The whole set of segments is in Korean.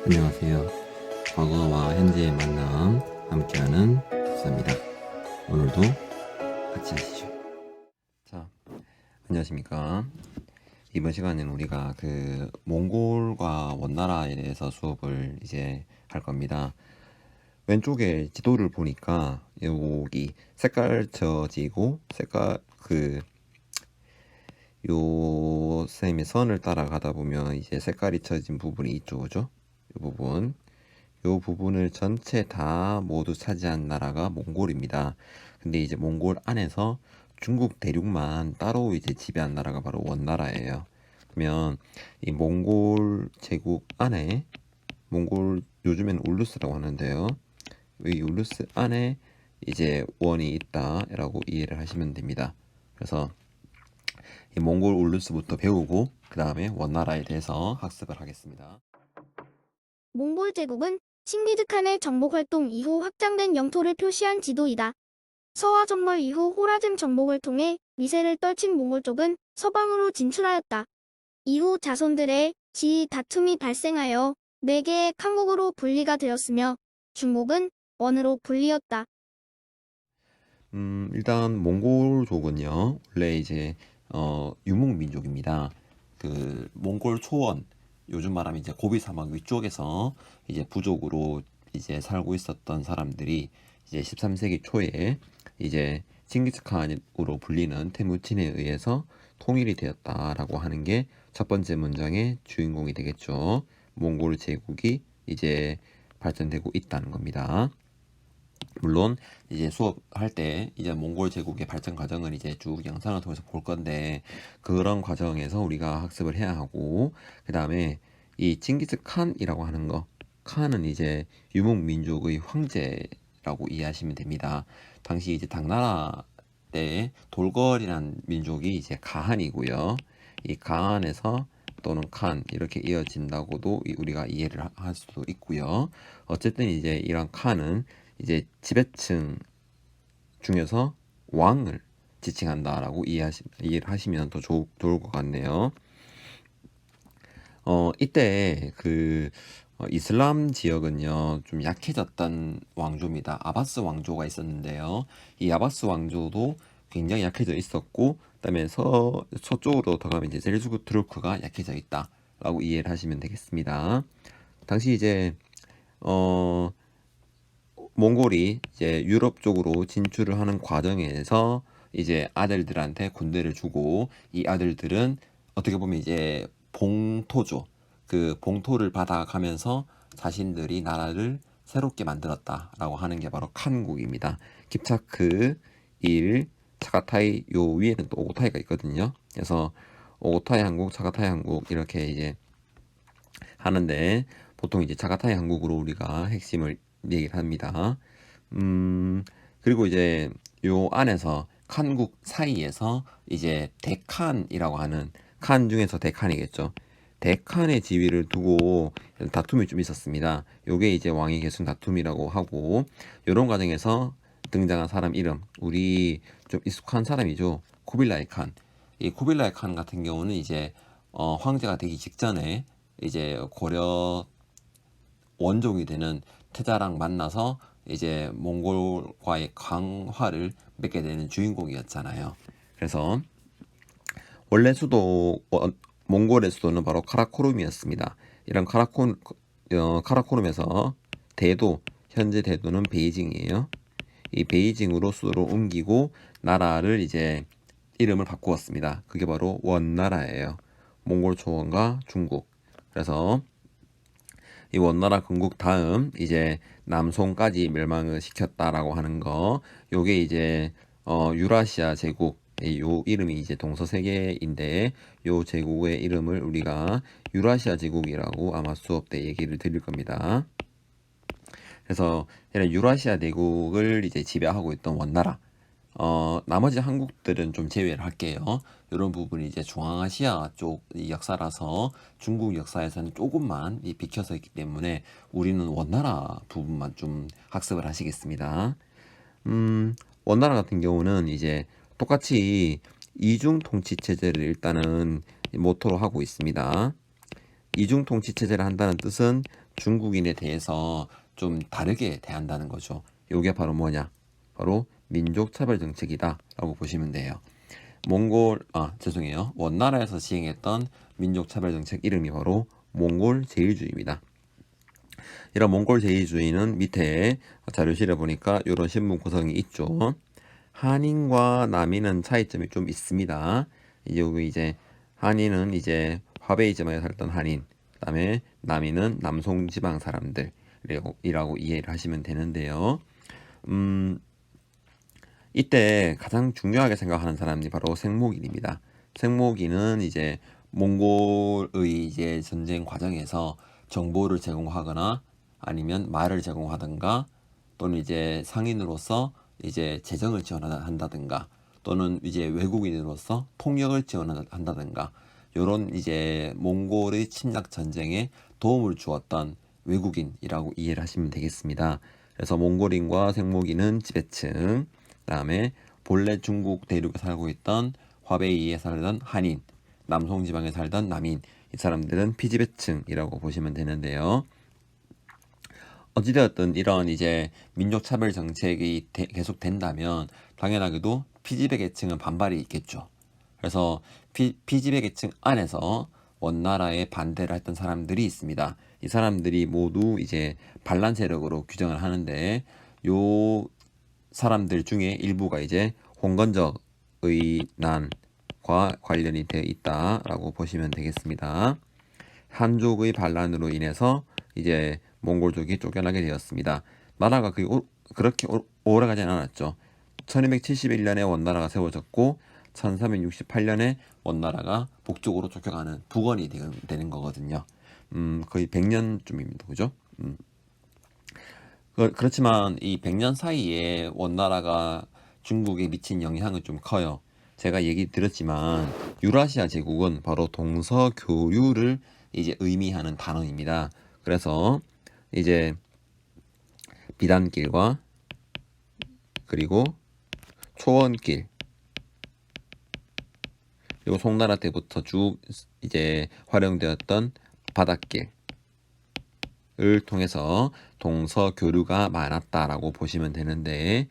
안녕하세요. 과거와 현재의 만남 함께하는 독서입니다. 오늘도 같이 하시죠. 자, 안녕하십니까. 이번 시간에는 우리가 몽골과 원나라에 대해서 수업을 이제 할 겁니다. 왼쪽에 지도를 보니까 여기 색깔 져지고 요 쌤의 선을 따라가다 보면 이제 색깔이 쳐진 부분이 있죠, 그죠? 이 부분. 요 부분을 전체 다 모두 차지한 나라가 몽골입니다. 근데 이제 몽골 안에서 중국 대륙만 따로 이제 지배한 나라가 바로 원나라예요. 그러면 이 몽골 제국 안에 몽골 요즘엔 울루스라고 하는데요. 이 울루스 안에 이제 원이 있다라고 이해를 하시면 됩니다. 그래서 이 몽골 울루스부터 배우고 그 다음에 원나라에 대해서 학습을 하겠습니다. 몽골 제국은 칭기즈칸의 정복 활동 이후 확장된 영토를 표시한 지도이다. 서화 정벌 이후 호라즘 정복을 통해 미세를 떨친 몽골 쪽은 서방으로 진출하였다. 이후 자손들의 지위 다툼이 발생하여 4개의 칸국으로 분리가 되었으며 중국은 원으로 분리였다. 일단 몽골족은요 원래 이제 유목민족입니다. 그 몽골 초원, 요즘 말하면 이제 고비 사막 위쪽에서 이제 부족으로 이제 살고 있었던 사람들이 이제 13세기 초에 이제 칭기스칸으로 불리는 테무친에 의해서 통일이 되었다라고 하는 게 첫 번째 문장의 주인공이 되겠죠. 몽골 제국이 이제 발전되고 있다는 겁니다. 물론 이제 수업할 때 이제 몽골 제국의 발전 과정을 이제 쭉 영상을 통해서 볼 건데, 그런 과정에서 우리가 학습을 해야 하고, 그 다음에 이 칭기스 칸이라고 하는 거, 칸은 이제 유목 민족의 황제라고 이해하시면 됩니다. 당시 이제 당나라 때 돌걸이란 민족이 이제 가한이고요. 이 가한에서 또는 칸 이렇게 이어진다고도 우리가 이해를 할 수도 있고요. 어쨌든 이제 이런 칸은 이제 지배층 중에서 왕을 지칭한다라고 이해를 하시면 더 좋을 것 같네요. 이때 이슬람 지역은요 좀 약해졌던 왕조입니다. 아바스 왕조가 있었는데요. 이 아바스 왕조도 굉장히 약해져 있었고, 그다음에 서쪽으로 더 가면 이제 셀주크 투르크가 약해져 있다라고 이해를 하시면 되겠습니다. 당시 이제 어 몽골이 이제 유럽 쪽으로 진출을 하는 과정에서 이제 아들들한테 군대를 주고, 이 아들들은 어떻게 보면 이제 봉토죠. 그 봉토를 받아가면서 자신들이 나라를 새롭게 만들었다라고 하는 게 바로 칸국입니다. 깁차크 1, 차가타이, 요 위에는 또 오고타이가 있거든요. 그래서 오고타이 한국, 차가타이 한국 이렇게 이제 하는데, 보통 이제 차가타이 한국으로 우리가 핵심을 얘기를 합니다. 그리고 이제 요 안에서 칸국 사이에서 이제 데칸이라고 하는, 칸 중에서 데칸이겠죠. 데칸의 지위를 두고 다툼이 좀 있었습니다. 요게 이제 왕위 계승 다툼이라고 하고, 요런 과정에서 등장한 사람 이름, 우리 좀 익숙한 사람이죠. 쿠빌라이 칸. 이 쿠빌라이 칸 같은 경우는 이제 황제가 되기 직전에 이제 고려 원종이 되는 태자랑 만나서 이제 몽골과의 강화를 맺게 되는 주인공이었잖아요. 그래서 원래 몽골의 수도는 바로 카라코룸이었습니다. 이런 카라코룸에서 현재 대도는 베이징이에요. 이 베이징으로 수도를 옮기고 나라를 이제 이름을 바꾸었습니다. 그게 바로 원나라예요. 몽골 초원과 중국. 그래서 이 원나라 건국 다음 이제 남송까지 멸망을 시켰다라고 하는 거, 요게 이제 유라시아 제국, 요 이름이 이제 동서세계인데, 요 제국의 이름을 우리가 유라시아 제국이라고 아마 수업 때 얘기를 드릴 겁니다. 그래서 이런 유라시아 대국을 이제 지배하고 있던 원나라, 나머지 한국들은 좀 제외를 할게요. 이런 부분이 이제 중앙아시아 쪽 역사라서 중국 역사에서는 조금만 비켜서 있기 때문에 우리는 원나라 부분만 좀 학습을 하시겠습니다. 원나라 같은 경우는 이제 똑같이 이중 통치 체제를 일단은 모토로 하고 있습니다. 이중 통치 체제를 한다는 뜻은 중국인에 대해서 좀 다르게 대한다는 거죠. 요게 바로 뭐냐? 바로 민족 차별 정책이다라고 보시면 돼요. 죄송해요. 원나라에서 시행했던 민족 차별 정책 이름이 바로 몽골 제일주의입니다. 이런 몽골 제일주의는 밑에 자료실에 보니까 이런 신문 구성이 있죠. 한인과 남인은 차이점이 좀 있습니다. 여기 이제 한인은 이제 화베이 지방에 살던 한인, 그다음에 남인은 남송 지방 사람들이라고 이해를 하시면 되는데요. 이때 가장 중요하게 생각하는 사람이 바로 생목인입니다. 생목인은 이제 몽골의 이제 전쟁 과정에서 정보를 제공하거나 아니면 말을 제공하든가 또는 이제 상인으로서 이제 재정을 지원한다든가 또는 이제 외국인으로서 통역을 지원한다든가 요런 이제 몽골의 침략 전쟁에 도움을 주었던 외국인이라고 이해를 하시면 되겠습니다. 그래서 몽골인과 생목인은 지배층, 그다음에 본래 중국 대륙에 살고 있던 화베이에 살던 한인, 남송 지방에 살던 남인, 이 사람들은 피지배층이라고 보시면 되는데요. 어찌되었든 이런 이제 민족 차별 정책이 계속 된다면 당연하게도 피지배 계층은 반발이 있겠죠. 그래서 피지배 계층 안에서 원나라에 반대를 했던 사람들이 있습니다. 이 사람들이 모두 이제 반란 세력으로 규정을 하는데 요 사람들 중에 일부가 이제 홍건적의 난과 관련이 되어 있다라고 보시면 되겠습니다. 한족의 반란으로 인해서 이제 몽골족이 쫓겨나게 되었습니다. 나라가 그렇게 오래가진 않았죠. 1271년에 원나라가 세워졌고 1368년에 원나라가 북쪽으로 쫓겨가는 북원이 되는 거거든요. 거의 100년쯤입니다. 그죠? 그렇지만 이 100년 사이에 원나라가 중국에 미친 영향은 좀 커요. 제가 얘기 드렸지만 유라시아 제국은 바로 동서교류를 이제 의미하는 단어입니다. 그래서 이제 비단길과 그리고 초원길 그리고 송나라 때부터 쭉 이제 활용되었던 바닷길을 통해서 동서교류가 많았다라고 보시면 되는데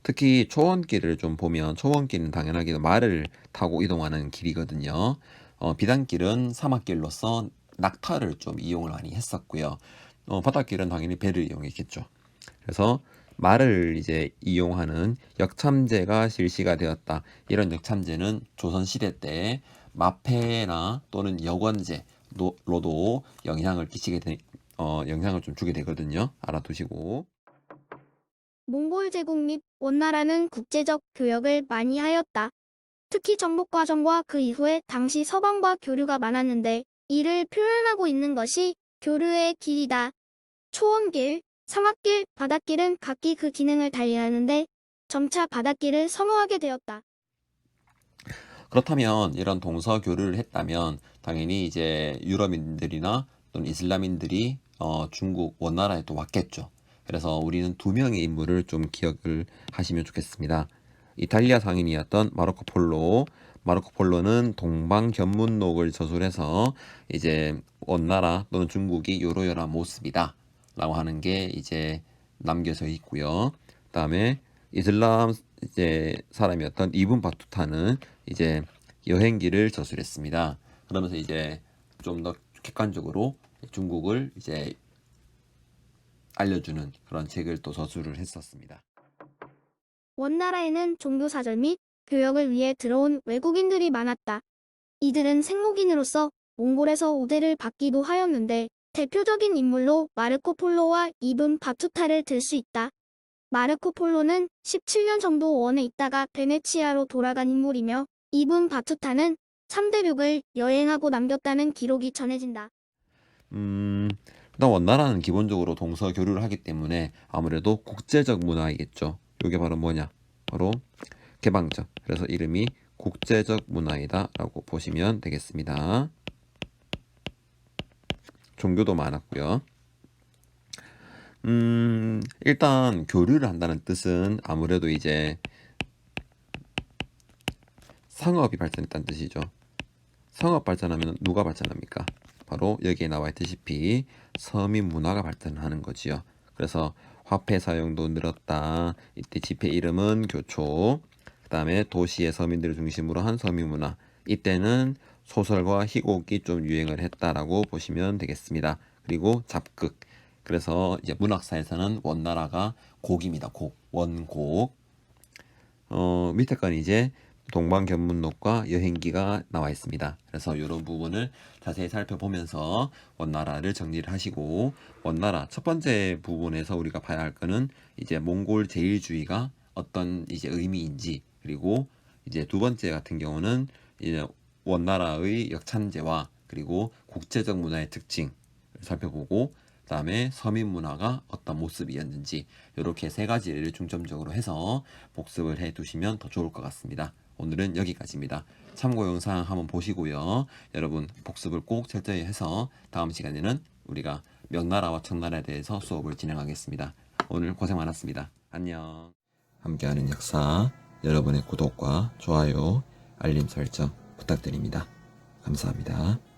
특히 초원길을 좀 보면 초원길은 당연하게도 말을 타고 이동하는 길이거든요. 비단길은 사막길로서 낙타를 좀 이용을 많이 했었고요. 바닷길은 당연히 배를 이용했겠죠. 그래서 말을 이제 이용하는 역참제가 실시가 되었다. 이런 역참제는 조선시대 때 마패나 또는 역원제로도 영향을 좀 주게 되거든요. 알아두시고. 몽골 제국 및 원나라는 국제적 교역을 많이 하였다. 특히 정복과정과 그 이후에 당시 서방과 교류가 많았는데 이를 표현하고 있는 것이 교류의 길이다. 초원길, 사막길, 바닷길은 각기 그 기능을 달리하는데 점차 바닷길을 선호하게 되었다. 그렇다면 이런 동서교류를 했다면 당연히 이제 유럽인들이나 또는 이슬람인들이 중국 원나라에 또 왔겠죠. 그래서 우리는 두 명의 인물을 좀 기억을 하시면 좋겠습니다. 이탈리아 상인이었던 마르코 폴로. 마르코 폴로는 동방견문록을 저술해서 이제 원나라 또는 중국이 요러요러한 모습이다 라고 하는 게 이제 남겨져 있고요. 그다음에 이슬람 이제 사람이었던 이븐 바투타는 이제 여행기를 저술했습니다. 그러면서 이제 좀 더 객관적으로 중국을 이제 알려주는 그런 책을 또 저술을 했었습니다. 원나라에는 종교사절 및 교역을 위해 들어온 외국인들이 많았다. 이들은 생목인으로서 몽골에서 우대를 받기도 하였는데 대표적인 인물로 마르코 폴로와 이븐 바투타를 들 수 있다. 마르코 폴로는 17년 정도 원에 있다가 베네치아로 돌아간 인물이며 이븐 바투타는 3대륙을 여행하고 남겼다는 기록이 전해진다. 일단 원나라는 기본적으로 동서교류를 하기 때문에 아무래도 국제적 문화이겠죠. 이게 바로 뭐냐? 바로 개방적. 그래서 이름이 국제적 문화이다라고 보시면 되겠습니다. 종교도 많았고요. 일단 교류를 한다는 뜻은 아무래도 이제 상업이 발전했다는 뜻이죠. 상업 발전하면 누가 발전합니까? 바로 여기에 나와 있다시피 서민 문화가 발전하는 거지요. 그래서 화폐 사용도 늘었다. 이때 지폐 이름은 교초. 그다음에 도시의 서민들을 중심으로 한 서민 문화. 이때는 소설과 희곡이 좀 유행을 했다라고 보시면 되겠습니다. 그리고 잡극. 그래서 이제 문학사에서는 원나라가 곡입니다. 곡, 원곡. 밑에 건 이제 동방견문록과 여행기가 나와 있습니다. 그래서 이런 부분을 자세히 살펴보면서 원나라를 정리를 하시고, 원나라 첫 번째 부분에서 우리가 봐야 할 거는 이제 몽골 제일주의가 어떤 이제 의미인지, 그리고 이제 두 번째 같은 경우는 이제 원나라의 역찬제와 그리고 국제적 문화의 특징을 살펴보고, 그다음에 서민 문화가 어떤 모습이었는지, 이렇게 세 가지를 중점적으로 해서 복습을 해 두시면 더 좋을 것 같습니다. 오늘은 여기까지입니다. 참고 영상 한번 보시고요. 여러분 복습을 꼭 철저히 해서 다음 시간에는 우리가 명나라와 청나라에 대해서 수업을 진행하겠습니다. 오늘 고생 많았습니다. 안녕. 함께하는 역사, 여러분의 구독과 좋아요, 알림 설정 부탁드립니다. 감사합니다.